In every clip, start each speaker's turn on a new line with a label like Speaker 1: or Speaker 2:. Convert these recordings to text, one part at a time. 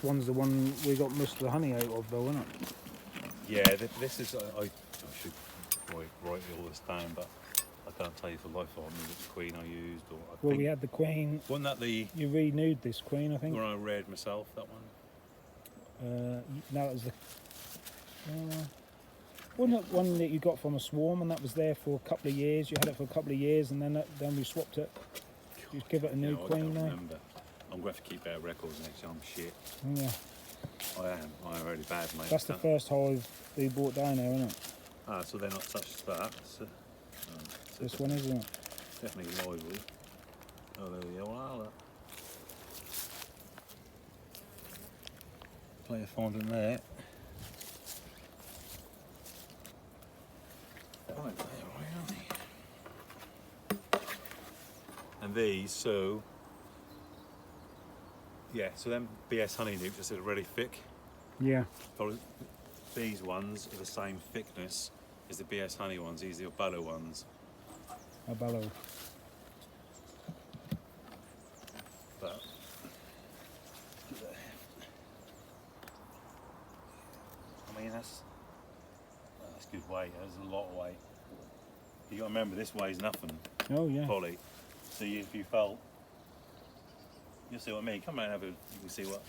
Speaker 1: One's the one we got most of the honey out of, though, isn't it?
Speaker 2: Yeah, this is. I should write all this down, but I can't tell you for life of me which queen I used. Or I
Speaker 1: Well,
Speaker 2: think,
Speaker 1: we had the queen.
Speaker 2: wasn't that the
Speaker 1: You renewed this queen, I think.
Speaker 2: one I read myself? That one.
Speaker 1: No, it was the. Wasn't it one that you got from a swarm, and that was there for a couple of years? You had it for a couple of years, and then we swapped it. You give it a new queen
Speaker 2: I
Speaker 1: now.
Speaker 2: can't remember. I'm going to have to keep better records next time. I'm shit.
Speaker 1: Yeah,
Speaker 2: I am. I'm really bad, mate.
Speaker 1: that's the first hive they brought down there, isn't it?
Speaker 2: Ah, so they're not touched that. So
Speaker 1: This one, isn't it?
Speaker 2: definitely lively. Oh, there we go. Play a fondant there. Right there, aren't they? And these, so yeah, so them BS honey nukes are really thick.
Speaker 1: Yeah.
Speaker 2: Probably these ones are the same thickness as the BS honey ones. These are the Bello ones.
Speaker 1: A bellow.
Speaker 2: But I mean that's good weight. That's a lot of weight. You got to remember this weighs nothing.
Speaker 1: Oh yeah.
Speaker 2: Polly. So if you felt, you'll see what I mean. Come around and have a. You can see what.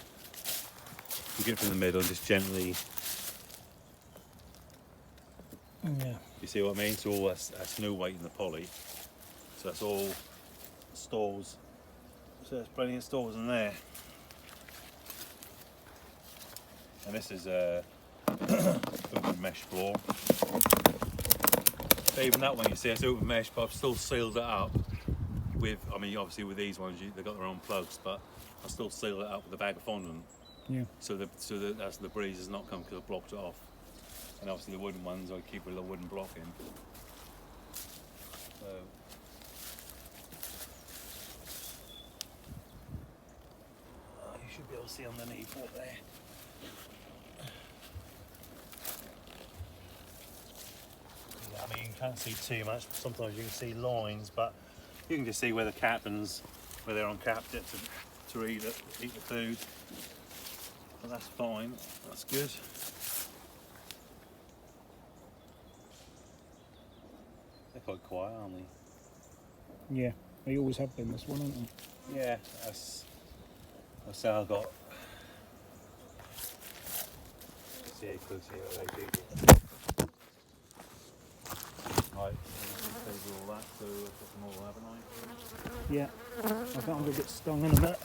Speaker 2: You get from the middle and just gently.
Speaker 1: Yeah.
Speaker 2: You see what I mean? So all that's no weight in the poly. So that's all stalls. So there's plenty of stalls in there. And this is a open mesh floor. But even that one, you see, it's open mesh, but I've still sealed it up with. I mean, obviously with these ones, they've got their own plugs, but I still sealed it up with a bag of fondant.
Speaker 1: Yeah.
Speaker 2: So that's the breeze has not come because I blocked it off. And obviously the wooden ones, I keep a little wooden block in. So. You should be able to see underneath what there. I mean, you can't see too much. Sometimes you can see lines, but you can just see where the captains, where they're uncapped it to eat the food. But that's fine. That's good. They're quite quiet, aren't they?
Speaker 1: Yeah. They always have been. This one, aren't they?
Speaker 2: Yeah, that's how I got. See how close here what they do. Right, all that, so I've got them all, haven't I?
Speaker 1: Yeah. I think I'm gonna get stung in a minute.